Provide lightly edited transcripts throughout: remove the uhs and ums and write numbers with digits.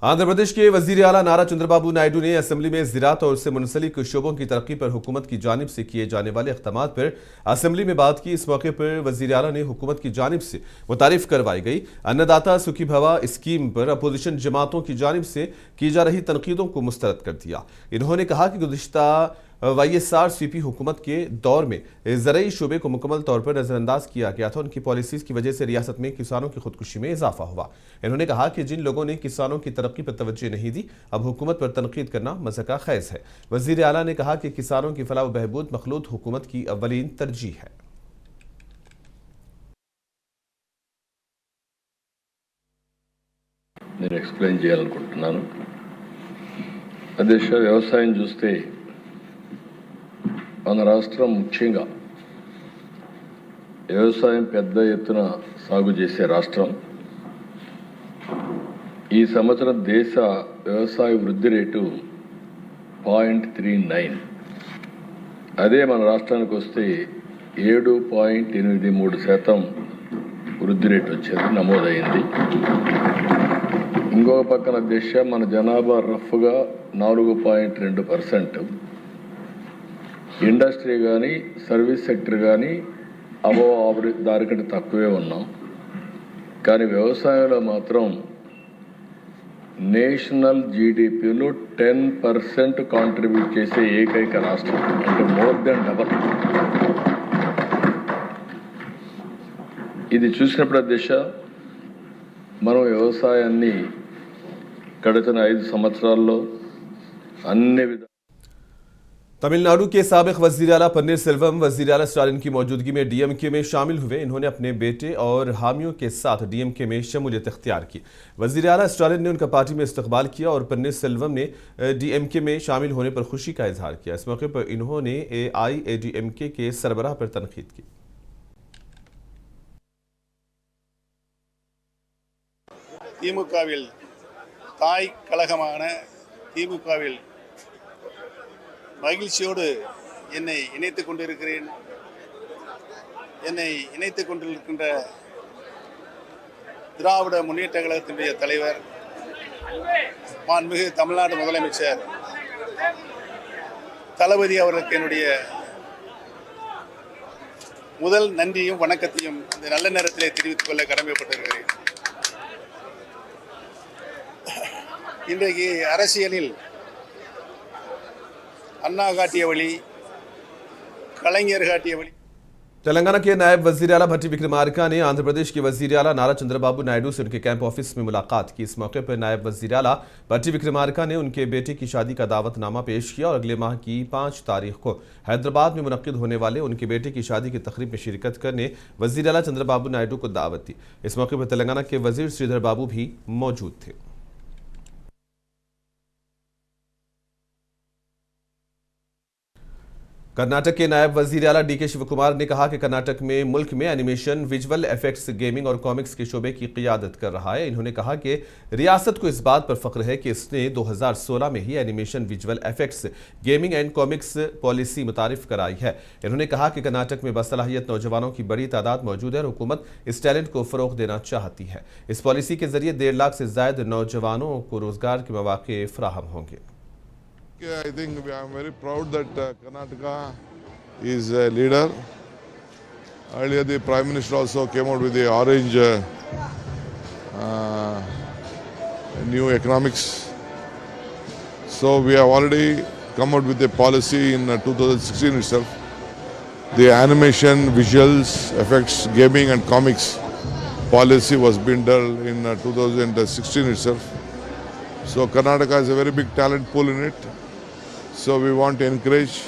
आंध्र प्रदेश के वजीर आला नारा चंद्रबाबू नायडू ने असेंबली में ज़राअत और उससे मुंसलिक शोबों की तरक्की पर हुकूमत की जानिब से किए जाने वाले इक़दामात पर असेंबली में बात की। इस मौके पर वजीर आला ने हुकूमत की जानिब से मुतारिफ करवाई गई अन्नदाता सुखी भवा स्कीम पर अपोजिशन जमातों की जानिब से की जा रही तनकीदों को मुस्तरद कर दिया। इन्होंने कहा कि गुज़िश्ता YSRCP हुकूमत के दौर में ज़रई शोबे को मुकम्मल तौर पर नज़रअंदाज किया गया था। उनकी पॉलिसीज़ की वजह से रियासत में किसानों की खुदकुशी में इजाफा हुआ। इन्होंने कहा कि जिन लोगों ने किसानों की तरक्की पर तवज्जो नहीं दी, अब हुकूमत पर तनकीद करना मज़ाक़ ख़ैज़ है। वज़ीर आला ने कहा कि किसानों की फलाह व बहबूद मखलूत हुकूमत की अव्वलीन तरजीह है। నేను ఎక్స్‌ప్లెయిన్ చేయాలనుకుంటున్నాను। అధ్యక్ష, వ్యవసాయం చూస్తే మన రాష్ట్రం ముఖ్యంగా వ్యవసాయం పెద్ద ఎత్తున సాగు చేసే రాష్ట్రం। ఈ సంవత్సరం దేశ వ్యవసాయ వృద్ధి రేటు 0.39, అదే మన రాష్ట్రానికి వస్తే 7.83% వృద్ధి రేటు వచ్చేది నమోదైంది। ఇంకో పక్కన దేశ మన జనాభా రఫ్గా 4.2%, ఇండస్ట్రీ కానీ సర్వీస్ సెక్టర్ కానీ దానికంటే తక్కువే ఉన్నాం। కానీ వ్యవసాయంలో మాత్రం నేషనల్ జీడిపిలో 10% కాంట్రిబ్యూట్ చేసే ఏకైక రాష్ట్రం, అంటే మోర్ దెన్ డబల్। ఇది చూసినప్పుడు అధ్యక్ష, మనం వ్యవసాయాన్ని గడిచిన 5 సంవత్సరాల్లో అన్ని तमिलनाडु के साबिक वज़ीर आला पन्नीर सेल्वम वज़ीर आला स्टालिन की मौजूदगी में DMK में शामिल हुए। इन्होंने अपने बेटे और हामियों के साथ DMK में शमूलियत इख्तियार की। वज़ीर आला स्टालिन ने उनका पार्टी में इस्तकबाल किया और पन्नीर सेल्वम ने DMK में शामिल होने पर खुशी का इजहार किया। इस मौके पर इन्होंने AIADMK के सरबराह पर तनकीद की। திமுகவில் தாய் கழகமான திமுகவில் மகிழ்ச்சியோடு என்னை இணைத்துக் கொண்டிருக்கின்ற திராவிட முன்னேற்ற கழகத்தினுடைய தலைவர் மாண்புமிகு தமிழ்நாடு முதலமைச்சர் தளபதி அவர்களுக்கு என்னுடைய முதல் நன்றியும் வணக்கத்தையும் இந்த நல்ல நேரத்திலே தெரிவித்துக் கொள்ள கடமைப்பட்டிருக்கிறேன்। இன்றைக்கு அரசியலில் अन्ना घाटिया वली, कलंगर घाटिया वली। तेलंगाना के नायब वजीर आला भट्टी विक्रमार्का ने आंध्र प्रदेश के वजीर आला नारा चंद्रबाबू नायडू से उनके कैंप ऑफिस में मुलाकात की। इस मौके पर नायब वजीर आला भट्टी विक्रमार्का ने उनके बेटे की शादी का दावतनामा पेश किया और अगले माह की 5 तारीख को हैदराबाद में मुनक्किद होने वाले उनके बेटे की शादी की तकरीब में शिरकत करने वजीर आला चंद्रबाबू नायडू को दावत दी। इस मौके पर तेलंगाना के वजीर श्रीधर बाबू भी मौजूद थे। कर्नाटक के नायब वजीर आला DK शिवकुमार ने कहा कि कर्नाटक में मुल्क में एनिमेशन, विजुअल इफेक्ट्स, गेमिंग और कॉमिक्स के शोबे की क़ियादत कर रहा है। इन्होंने कहा कि रियासत को इस बात पर फ़ख्र है कि इसने 2016 में ही animation, visual effects, gaming and comics policy मुतारिफ कराई है। इन्होंने कहा कि कर्नाटक में बसलाहियत नौजवानों की बड़ी तादाद मौजूद है और हुकूमत इस टैलेंट को फ़रोग़ देना चाहती है। इस पॉलिसी के ज़रिए 1.5 लाख से ज़ायद नौजवानों को रोज़गार के मौक़े फ़राहम होंगे। I think I'm very proud that Karnataka is a leader. Earlier, the Prime Minister also came out with the orange new economics. So we have already come out with a policy in 2016 itself. The animation, visuals, effects, gaming and comics policy was being done in 2016 itself. So Karnataka has a very big talent pool in it. So we want to encourage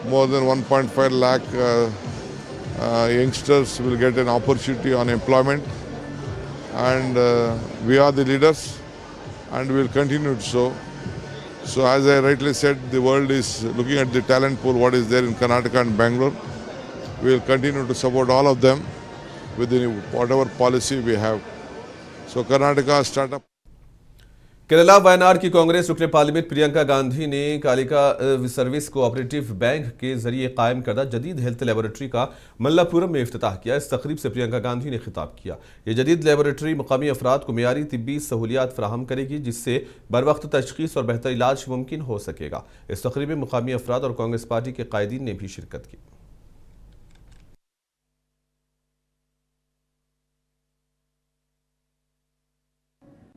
more than 1.5 lakh youngsters will get an opportunity on employment, and we are the leaders and we will continue to so. So as I rightly said, the world is looking at the talent pool, what is there in Karnataka and Bangalore. We will continue to support all of them with whatever policy we have. So Karnataka startup. Kerala Wayanad की कांग्रेस रुकने parliament Priyanka Gandhi ने Kalika service cooperative bank के जरिए कायम करदा जदीद health laboratory का मल्लापुरम में इफ्तिताह किया। इस तकरीब से प्रियंका गांधी ने खिताब किया। ये जदीद लेबोरेटरी मुकामी अफराद को मियारी तिब्बी सहूलियात फराहम करेगी, जिससे बरवक्त तशखीस और बेहतर इलाज मुमकिन हो सकेगा। इस तकरीब में मुकामी अफराद और कांग्रेस पार्टी के कायदीन ने भी शिरकत की।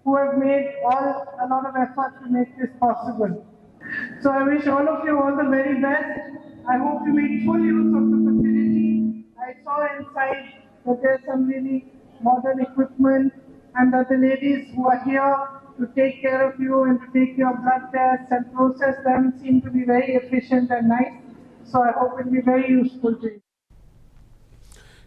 who have made a lot of effort to make this possible. So I wish all of you all the very best. I hope you make full use of the facility. I saw inside that there's some really modern equipment and that the ladies who are here to take care of you and to take your blood tests and process them seem to be very efficient and nice. So I hope it will be very useful to you.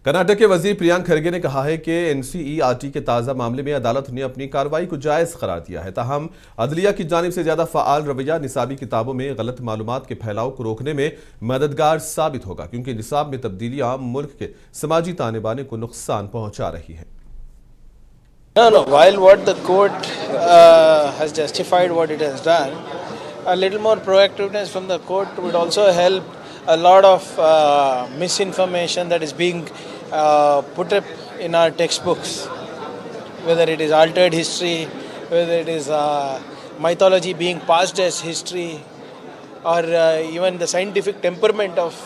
Karnataka के वजीर प्रियांक खरगे ने कहा है कि NCERT के ताज़ा मामले में अदालत ने अपनी कार्रवाई को जायज़ करार दिया है। ताहम अदलिया की जानिब से ज़्यादा फ़आल रवैया निसाबी किताबों में गलत मालूमात के फैलाव को रोकने में मददगार साबित होगा, क्योंकि निसाब में तब्दीलियाँ मुल्क के समाजी ताने बाने को नुकसान पहुँचा रही हैं। No. While what the court has justified what it has done, a little more proactiveness from the court would also help. A lot of misinformation that is being put up in our textbooks, whether it is altered history, whether it is mythology being passed as history, or even the scientific temperament of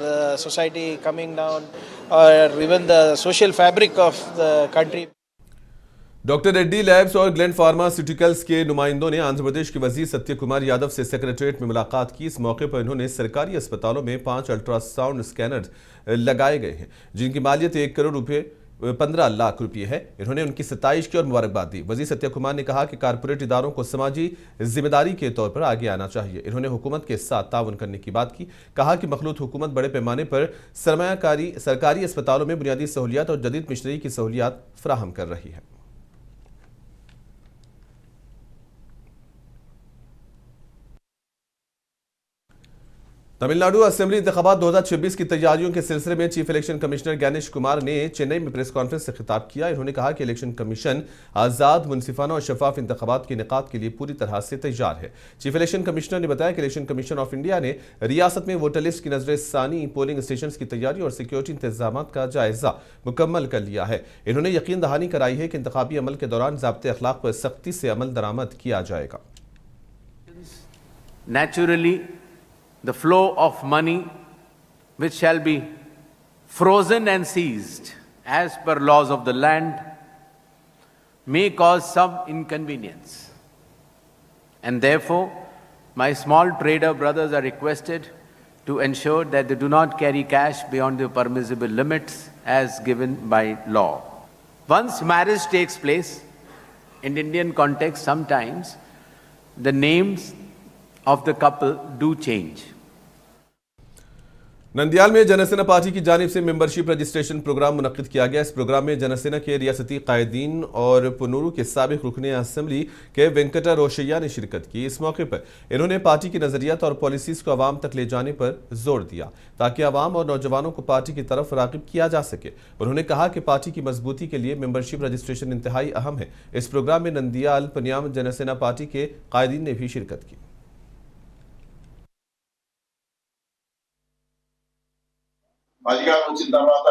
the society coming down, or even the social fabric of the country. Doctor Reddy labs और gland pharmaceuticals के नुमाइंदों ने आंध्र प्रदेश के वजीर सत्य कुमार यादव से secretariat में मुलाकात की। इस मौके पर इन्होंने सरकारी अस्पतालों में 5 अल्ट्रासाउंड स्कैनर लगाए गए हैं, जिनकी मालियत 1 करोड़ रुपए 15 लाख रुपये है। इन्होंने उनकी 27 की और मुबारकबाद दी। वजीर सत्य कुमार ने कहा कि कारपोरेट इदारों को समाजी जिम्मेदारी के तौर पर आगे आना चाहिए। इन्होंने हुकूमत के साथ ताउन करने की बात की। कहा कि मखलूत हुकूमत बड़े पैमाने पर सरमायाकारी सरकारी अस्पतालों में बुनियादी सहूलियात और जदीद मिशनरी की सहूलियात फराहम कर रही है। तमिलनाडु असेंबली इंतखाबात 2026 की तैयारियों के सिलसिले में chief election commissioner Gyanesh Kumar ने चेन्नई में प्रेस कॉन्फ्रेंस से खिताब किया। इन्होंने कहा कि इलेक्शन कमीशन आज़ाद, मुनसिफाना और शफाफ इंतखाबात के इनेकाद के लिए पूरी तरह से तैयार है। चीफ इलेक्शन कमिश्नर ने बताया कि इलेक्शन कमीशन ऑफ इंडिया ने रियासत में वोटर लिस्ट की नजर सानी, पोलिंग स्टेशन की तैयारी और सिक्योरिटी इंतजाम का जायजा मुकम्मल कर लिया है। इन्होंने यकीन दहानी कराई है कि इंतखाबी अमल के दौरान ज़ाब्ते अखलाक पर सख्ती से अमल दरामद किया जाएगा। Naturally, the flow of money, which shall be frozen and seized as per laws of the land, may cause some inconvenience. And therefore, my small trader brothers are requested to ensure that they do not carry cash beyond the permissible limits as given by law. Once marriage takes place, in Indian context, sometimes the names of the couple do change. Nandyal में Jana Sena party की जानिब से membership registration programme मुनक्किद किया गया। इस programme में जनसेना के रियासती कायदीन और पुनूरू के साबिक रुकने असम्बली के वेंकटा रोशैया ने शिरकत की। इस मौके पर इन्होंने पार्टी की नजरियात और पॉलिसीज को आवाम तक ले जाने पर जोर दिया, ताकि आवाम और नौजवानों को पार्टी की तरफ राग़िब किया जा सके। उन्होंने कहा कि पार्टी की मजबूती के लिए मेंबरशिप रजिस्ट्रेशन इंतहाई अहम है। इस प्रोग्राम में नंदियाल पनियाम जनसेना पार्टी के कायदीन ने भी शिरकत की। అధికారం వచ్చిన తర్వాత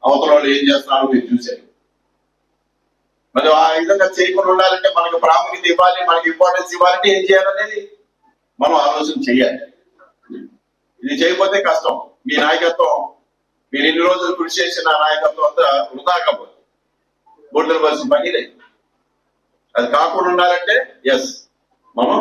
అవతల వాళ్ళు ఏం చేస్తున్నారో మీరు చూశారు. మరి ఆ విధంగా చేయకుండా ఉండాలంటే మనకు ప్రాముఖ్యత ఇవ్వాలి, మనకి ఇంపార్టెన్స్ ఇవ్వాలంటే ఏం చేయాలనేది మనం ఆలోచన చేయాలి. ఇది చేయకపోతే కష్టం. మీ నాయకత్వం, మీరు ఇన్ని రోజులు కృషి చేసిన నాయకత్వం అంతా వృధా కాబోతుంది. బోర్డుల పరిస్థితి పని లేదు. అది కాకుండా ఉండాలంటే ఎస్ మనం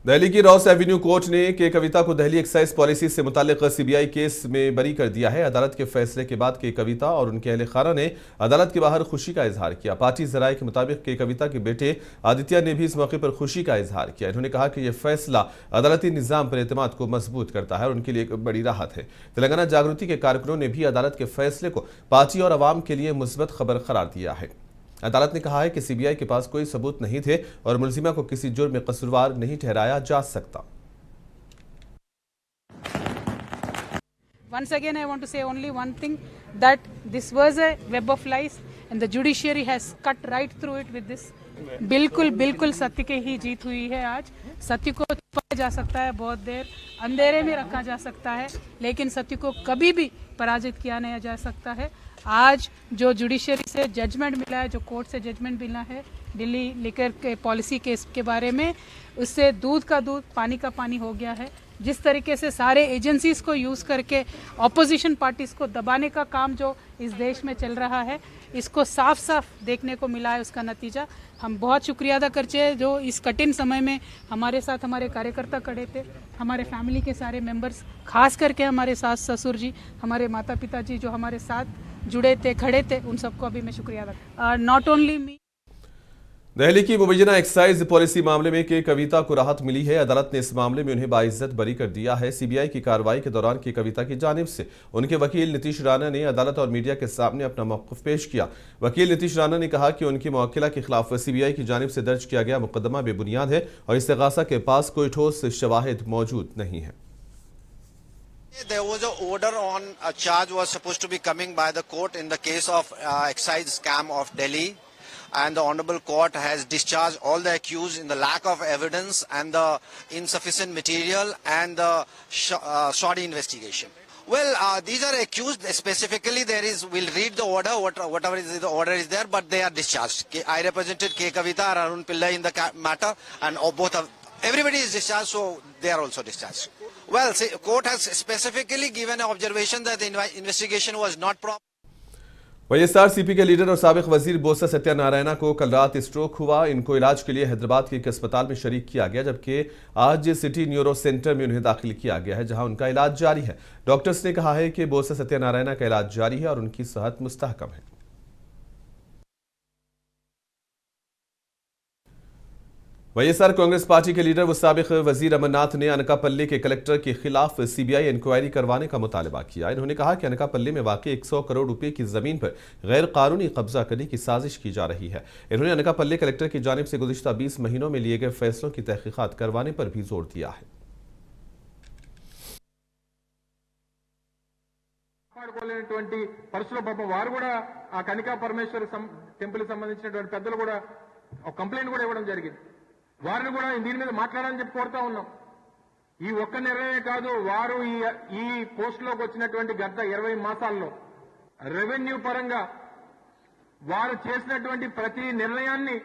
दिल्ली की रॉस एवेन्यू कोर्ट ने के कविता को दिल्ली एक्साइज पॉलिसी से मुताल्लिक सीबीआई केस में बरी कर दिया है। अदालत के फैसले के बाद के कविता और उनके अहल खाना ने अदालत के बाहर खुशी का इजहार किया। पार्टी जराये के मुताबिक के कविता के बेटे आदित्य ने भी इस मौके पर खुशी का इजहार किया। इन्होंने कहा कि यह फैसला अदालती निज़ाम पर एतमाद को मजबूत करता है और उनके लिए एक बड़ी राहत है। तेलंगाना जागृति के कारकुनों ने भी अदालत के फैसले को पार्टी और आवाम के लिए मुस्बत खबर करार दिया है। अदालत ने कहा है कि सीबीआई के पास कोई सबूत नहीं थे और मुलजिमा को किसी जुर्म में कसूरवार नहीं ठहराया जा सकता। Once again, I want to say only one thing, that this was a web of lies and the judiciary has cut right through it with this बिल्कुल बिल्कुल सत्य की ही जीत हुई है। आज सत्य को छुपाया जा सकता है, बहुत देर अंधेरे में रखा जा सकता है, लेकिन सत्य को कभी भी पराजित किया नहीं जा सकता है। आज जो जुडिशरी से जजमेंट मिला है, जो कोर्ट से जजमेंट मिला है दिल्ली लिकर के पॉलिसी केस के बारे में, उससे दूध का दूध पानी का पानी हो गया है। जिस तरीके से सारे एजेंसीज को यूज़ करके ऑपोजिशन पार्टीज को दबाने का काम जो इस देश में चल रहा है, इसको साफ साफ देखने को मिला है। उसका नतीजा हम बहुत शुक्रिया अदा करते हैं जो इस कठिन समय में हमारे साथ हमारे कार्यकर्ता खड़े थे, हमारे फैमिली के सारे मेंबर्स, खास करके हमारे सास ससुर जी, हमारे माता पिता जी जो हमारे साथ जुड़े थे, खड़े थे, उन सबको अभी मैं शुक्रिया अदा। Not only me. दिल्ली की मुबैना एक्साइज पॉलिसी मामले में के कविता को राहत मिली है। अदालत ने इस मामले में उन्हें बाइज्जत बरी कर दिया है। सीबीआई की कार्रवाई के दौरान की कविता की जानिब से उनके वकील नीतीश राणा ने अदालत और मीडिया के सामने अपना मौक़िफ़ पेश किया। वकील नीतीश राणा ने कहा कि उनकी मुवक्किला के खिलाफ सीबीआई की जानिब से दर्ज किया गया मुकदमा बेबुनियाद है और इस्तिग़ासा के पास कोई ठोस शवाहिद मौजूद नहीं है। There was an order on a charge was supposed to be coming by the court in the case of excise scam of Delhi, and the honourable court has discharged all the accused in the lack of evidence and the insufficient material and the shoddy investigation. Well, these are accused specifically. We'll read the order, whatever is the order is there, but they are discharged. I represented K. Kavita and Arun Pillai in the matter, and everybody is discharged, so they are also discharged. Well, court has specifically given an observation that the investigation was not proper. YSRCP के leader और साबिक वजीर बोसा सत्यानारायणा को कल रात stroke हुआ। इनको इलाज के लिए हैदराबाद के एक अस्पताल में शरीक किया गया, जबकि आज सिटी न्यूरो सेंटर में उन्हें दाखिल किया गया है, जहां उनका इलाज जारी है। डॉक्टर्स ने कहा है कि बोसा सत्यानारायणा का इलाज जारी है और उनकी सेहत मुस्तहकम है। वाईएसआर कांग्रेस पार्टी के लीडर व साबिक वजीर अमरनाथ ने अनकापल्ली के कलेक्टर के खिलाफ सीबीआई इंक्वायरी करवाने का मुतालबा किया। इन्होंने कहा कि अनकापल्ली में वाकई 100 करोड़ रुपए की जमीन पर गैर कानूनी कब्जा करने की साजिश की जा रही है। इन्होंने अनकापल्ली कलेक्टर की जानिब से गुज़िश्ता 20 महीनों में लिए गए फैसलों की तहकीकात करवाने पर भी जोर दिया है। పరిస్థితుల్లో పాపం వారు కూడా ఆ కనికా పరమేశ్వర టెంపుల్ సంబంధించినటువంటి పెద్దలు కూడా ఒక కంప్లైంట్ కూడా ఇవ్వడం జరిగింది. వారిని కూడా దీని మీద మాట్లాడాలని చెప్పి కోరుతా ఉన్నాం. ఈ ఒక్క నిర్ణయమే కాదు, వారు ఈ పోస్టులోకి వచ్చినటువంటి గత 20 మాసాల్లో రెవెన్యూ పరంగా వారు చేసినటువంటి ప్రతి నిర్ణయాన్ని